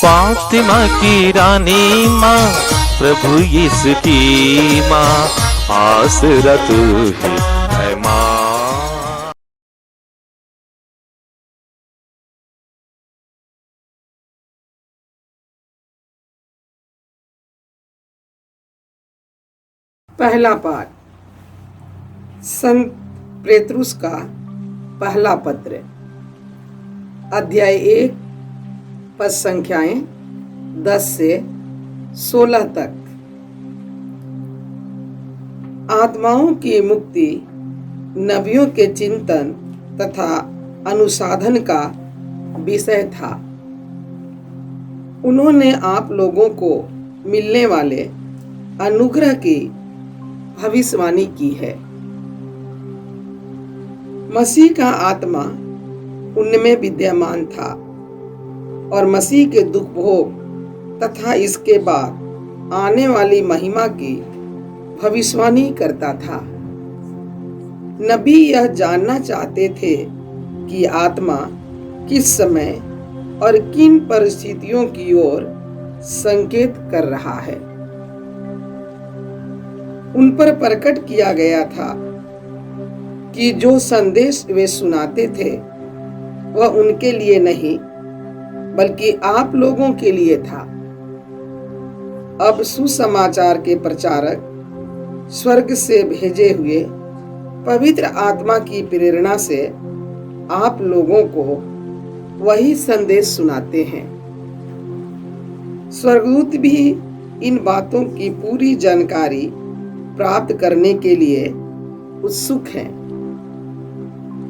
फातिमा की रानी माँ, प्रभु यीशु की माँ, आसरा तू ही है माँ। पहला पाठ संत पेतरुस का पहला पत्र, अध्याय 1, पद संख्याएं 10 से 16 तक। आत्माओं की मुक्ति नबियों के चिंतन तथा अनुसाधन का विषय था। उन्होंने आप लोगों को मिलने वाले अनुग्रह की भविष्यवाणी की है। मसीह का आत्मा उनमें विद्यमान था और मसीह के दुख भोग तथा इसके बाद आने वाली महिमा की भविष्यवाणी करता था। नबी यह जानना चाहते थे कि आत्मा किस समय और किन परिस्थितियों की ओर संकेत कर रहा है। उन पर प्रकट किया गया था कि जो संदेश वे सुनाते थे वह उनके लिए नहीं बल्कि आप लोगों के लिए था। अब सुसमाचार के प्रचारक स्वर्ग से भेजे हुए पवित्र आत्मा की प्रेरणा से आप लोगों को वही संदेश सुनाते हैं। स्वर्गदूत भी इन बातों की पूरी जानकारी प्राप्त करने के लिए उत्सुक हैं।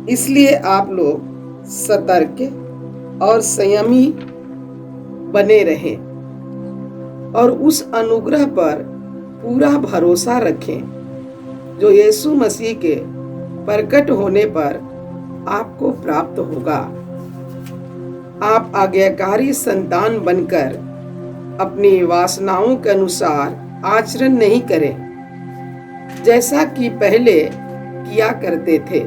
इसलिए आप लोग सतर्क और संयमी बने रहें और उस अनुग्रह पर पूरा भरोसा रखें जो यीशु मसीह के प्रकट होने पर आपको प्राप्त होगा। आप आज्ञाकारी संतान बनकर अपनी वासनाओं के अनुसार आचरण नहीं करें जैसा कि पहले किया करते थे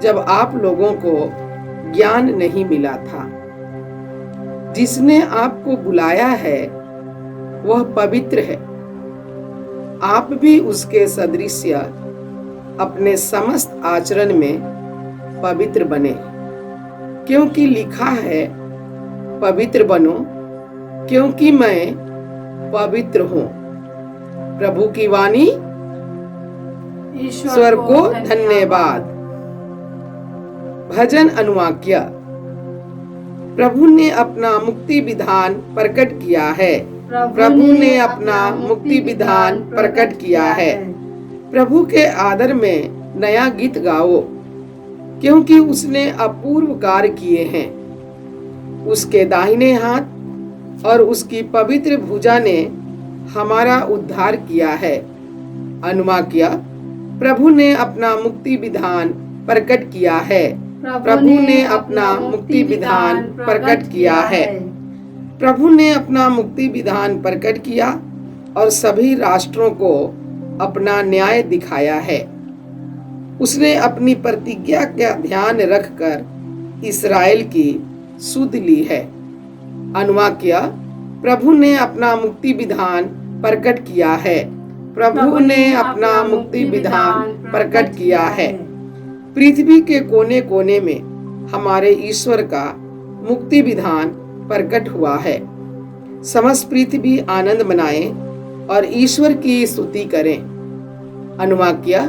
जब आप लोगों को ज्ञान नहीं मिला था। जिसने आपको बुलाया है वह पवित्र है। आप भी उसके सदृश्य अपने समस्त आचरण में पवित्र बने, क्योंकि लिखा है, पवित्र बनो क्योंकि मैं पवित्र हूँ। प्रभु की वाणी। ईश्वर को धन्यवाद। भजन अनुवाक्य। प्रभु ने अपना मुक्ति विधान प्रकट किया है। प्रभु ने अपना मुक्ति विधान प्रकट किया है। प्रभु के आदर में नया गीत गाओ, क्योंकि उसने अपूर्व कार्य किए हैं। उसके दाहिने हाथ और उसकी पवित्र भुजा ने हमारा उद्धार किया है। अनुवाक्य। प्रभु ने अपना मुक्ति विधान प्रकट किया है। प्रभु ने अपना मुक्ति विधान प्रकट किया है। प्रभु ने अपना मुक्ति विधान प्रकट किया और सभी राष्ट्रों को अपना न्याय दिखाया है। उसने अपनी प्रतिज्ञा का ध्यान रखकर इस्राएल की सुध ली है। अनुवाक्य। प्रभु ने अपना मुक्ति विधान प्रकट किया है। प्रभु ने अपना मुक्ति विधान प्रकट किया है। पृथ्वी के कोने कोने में हमारे ईश्वर का मुक्ति विधान प्रकट हुआ है। समस्त पृथ्वी आनंद मनाए और ईश्वर की स्तुति करें। अनुवाक्य।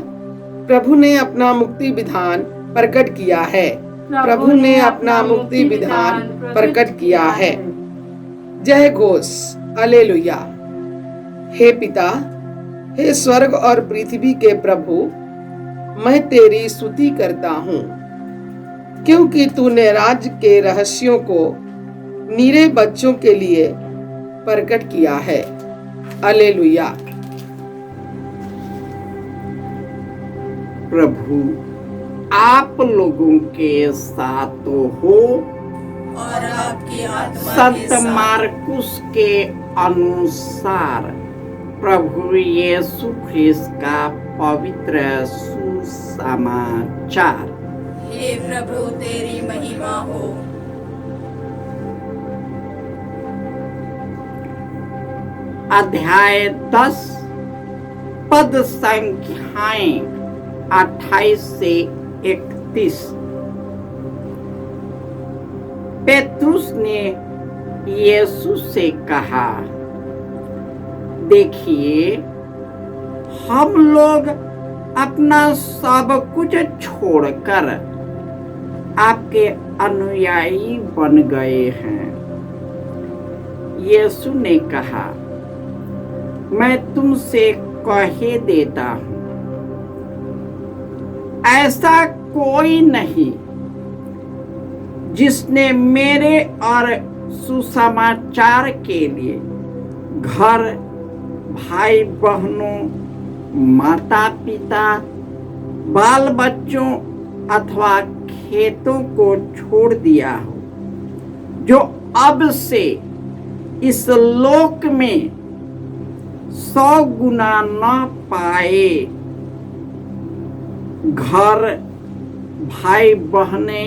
प्रभु ने अपना मुक्ति विधान प्रकट किया है। प्रभु ने अपना मुक्ति विधान प्रकट किया है। जय घोष। हालेलुया। हे पिता, हे स्वर्ग और पृथ्वी के प्रभु, मैं तेरी स्तुति करता हूँ, क्योंकि तूने राज्य के रहस्यों को नीरे बच्चों के लिए प्रकट किया है। हालेलुया। प्रभु आप लोगों के साथ हो और आपकी आत्मा संत मार्कुस के अनुसार प्रभु यीशु ख्रिस्त का पवित्र सुसमाचार। हे प्रभु तेरी महिमा हो। अध्याय 10 पद संख्याएं 28 से 31। पेतरुस ने यीशु से कहा, देखिए, हम लोग अपना सब कुछ छोड़कर आपके अनुयायी बन गए हैं। यीशु ने कहा, मैं तुमसे कह देता हूं, ऐसा कोई नहीं जिसने मेरे और सुसमाचार के लिए घर, भाई बहनों, माता पिता, बाल बच्चों अथवा खेतों को छोड़ दिया हो, जो अब से इस लोक में 100 गुना न पाए, घर, भाई बहने,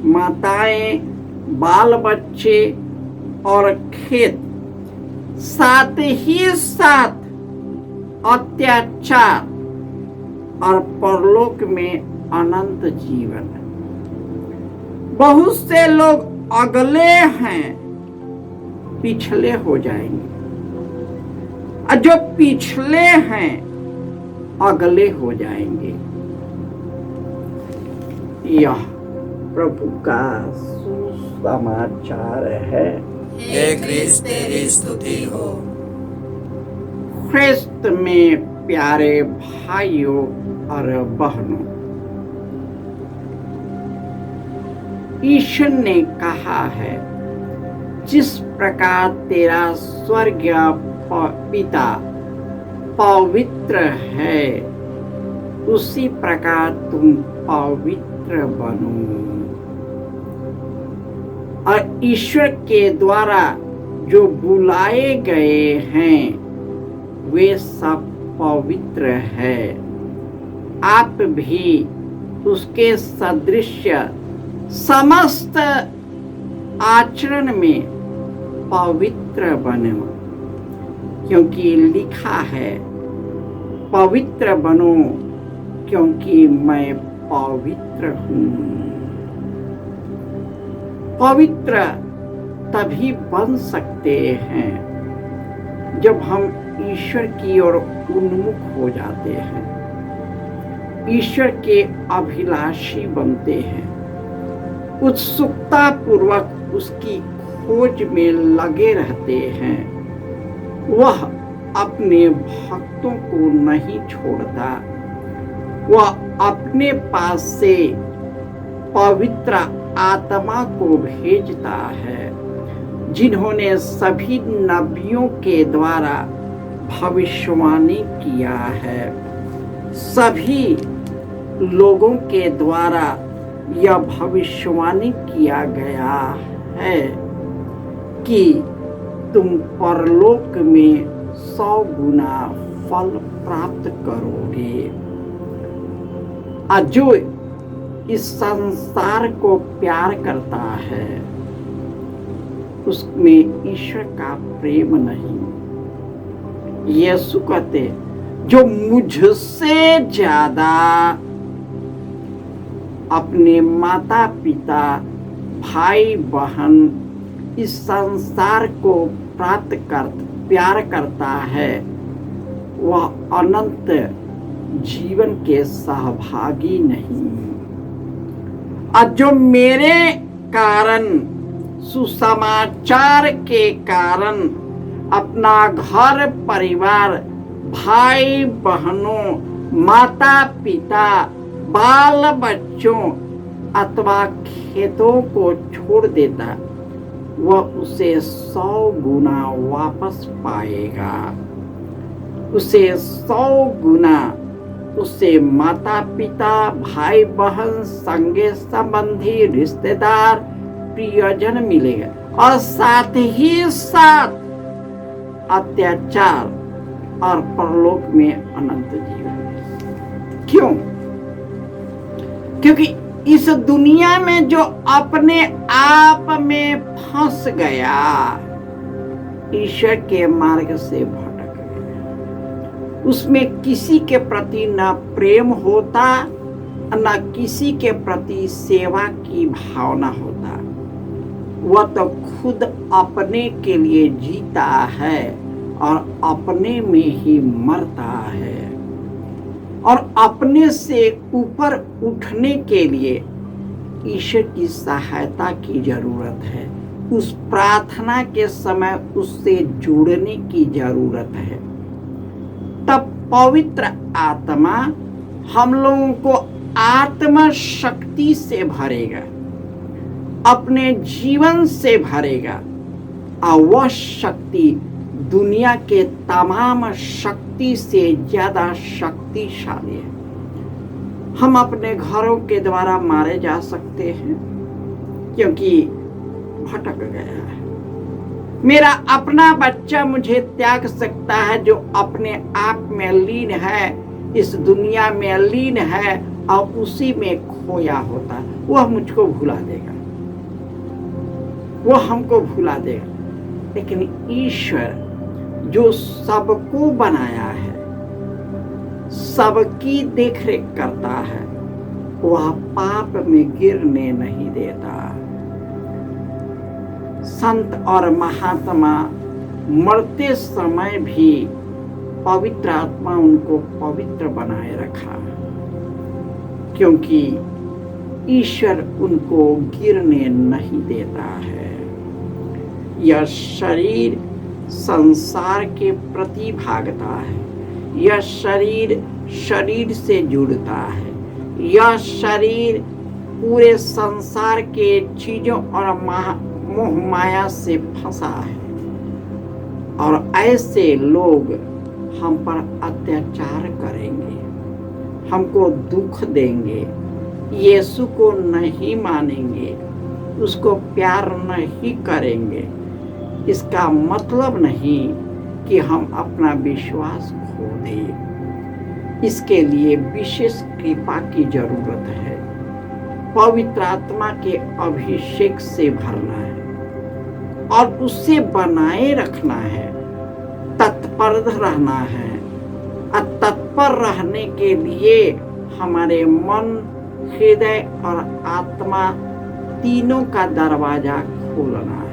माताएं, बाल बच्चे और खेत, साथ ही साथ अत्याचार और परलोक में अनंत जीवन। बहुत से लोग अगले हैं, पिछले हो जाएंगे, और जो पिछले हैं अगले हो जाएंगे। यह प्रभु का सुसमाचार है। हे क्रिस्त तेरी स्तुति हो। ख्रिस्त में प्यारे भाइयों और बहनों, ईश्वर ने कहा है, जिस प्रकार तेरा स्वर्गीय पिता पवित्र है, उसी प्रकार तुम पवित्र बनो। और ईश्वर के द्वारा जो बुलाए गए हैं, वे सब पवित्र है। आप भी उसके सदृश समस्त आचरण में पवित्र बनो, क्योंकि लिखा है, पवित्र बनो क्योंकि मैं पवित्र हूँ। पवित्र तभी बन सकते हैं जब हम ईश्वर की ओर उन्मुख हो जाते हैं, ईश्वर के अभिलाषी बनते हैं, उत्सुकता पूर्वक उसकी खोज में लगे रहते हैं। वह अपने भक्तों को नहीं छोड़ता, वह अपने पास से पवित्र आत्मा को भेजता है, जिन्होंने सभी नबियों के द्वारा भविष्यवाणी किया है। सभी लोगों के द्वारा यह भविष्यवाणी किया गया है कि तुम परलोक में 100 गुना फल प्राप्त करोगे। जो इस संसार को प्यार करता है, उसमें ईश्वर का प्रेम नहीं। यीशु कहते, जो मुझसे ज्यादा अपने माता पिता, भाई बहन, इस संसार को प्यार करता है, वह अनंत जीवन के सहभागी नहीं। और जो मेरे कारण, सुसमाचार के कारण अपना घर परिवार, भाई बहनों, माता पिता, बाल बच्चों अथवा खेतों को छोड़ देता, वह उसे 100 गुना वापस पाएगा। उसे 100 गुना उसे माता पिता, भाई बहन, संगे संबंधी, रिश्तेदार, प्रियजन मिलेगा, और साथ ही साथ अत्याचार और परलोक में अनंत जीवन। क्यों? क्योंकि इस दुनिया में जो अपने आप में फंस गया, ईश्वर के मार्ग से भटक गए। उसमें किसी के प्रति न प्रेम होता, न किसी के प्रति सेवा की भावना होता। वह तो खुद अपने के लिए जीता है और अपने में ही मरता है। और अपने से ऊपर उठने के लिए ईश्वर की सहायता की जरूरत है। उस प्रार्थना के समय उससे जुड़ने की जरूरत है। तब पवित्र आत्मा हम लोगों को आत्मा शक्ति से भरेगा, अपने जीवन से भरेगा, और वह शक्ति दुनिया के तमाम शक्ति से ज्यादा शक्तिशाली है। हम अपने घरों के द्वारा मारे जा सकते हैं क्योंकि भटक गया है। मेरा अपना बच्चा मुझे त्याग सकता है जो अपने आप में लीन है, इस दुनिया में लीन है और उसी में खोया होता है। वह मुझको भुला देगा, वह हमको भुला देगा। लेकिन ईश्वर जो सबको बनाया है, सबकी देखरेख करता है, वह पाप में गिरने नहीं देता। संत और महात्मा मरते समय भी पवित्र आत्मा उनको पवित्र बनाए रखा, क्योंकि ईश्वर उनको गिरने नहीं देता है। यह शरीर संसार के प्रति भागता है, यह शरीर शरीर से जुड़ता है, यह शरीर पूरे संसार के चीजों और मोह माया से फंसा है। और ऐसे लोग हम पर अत्याचार करेंगे, हमको दुख देंगे, यीशु को नहीं मानेंगे, उसको प्यार नहीं करेंगे। इसका मतलब नहीं कि हम अपना विश्वास खो दें। इसके लिए विशेष कृपा की जरूरत है। पवित्र आत्मा के अभिषेक से भरना है और उससे बनाए रखना है, तत्पर रहना है। और तत्पर रहने के लिए हमारे मन, हृदय और आत्मा तीनों का दरवाजा खोलना है।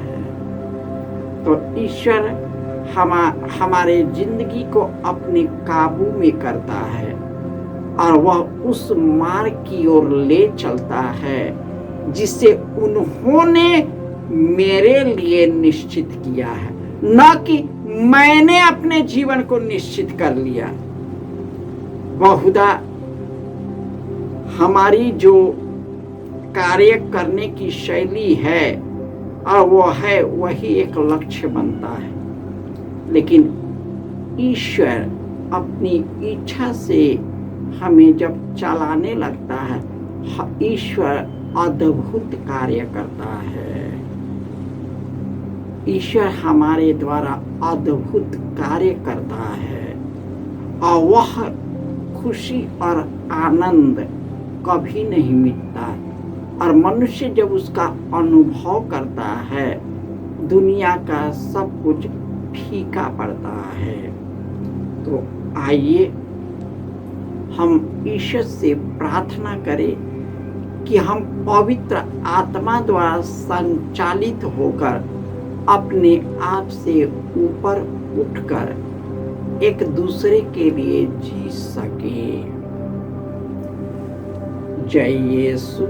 तो ईश्वर हमारे जिंदगी को अपने काबू में करता है और वह उस मार्ग की ओर ले चलता है जिसे उन्होंने मेरे लिए निश्चित किया है, न कि मैंने अपने जीवन को निश्चित कर लिया। बहुधा हमारी जो कार्य करने की शैली है और वो है वही एक लक्ष्य बनता है। लेकिन ईश्वर अपनी इच्छा से हमें जब चलाने लगता है, ईश्वर अद्भुत कार्य करता है। ईश्वर हमारे द्वारा अद्भुत कार्य करता है और वह खुशी और आनंद कभी नहीं मिटता। और मनुष्य जब उसका अनुभव करता है, दुनिया का सब कुछ फीका पड़ता है। तो आइए हम ईश्वर से प्रार्थना करें कि हम पवित्र आत्मा द्वारा संचालित होकर अपने आप से ऊपर उठकर एक दूसरे के लिए जी सके। जय यीशु।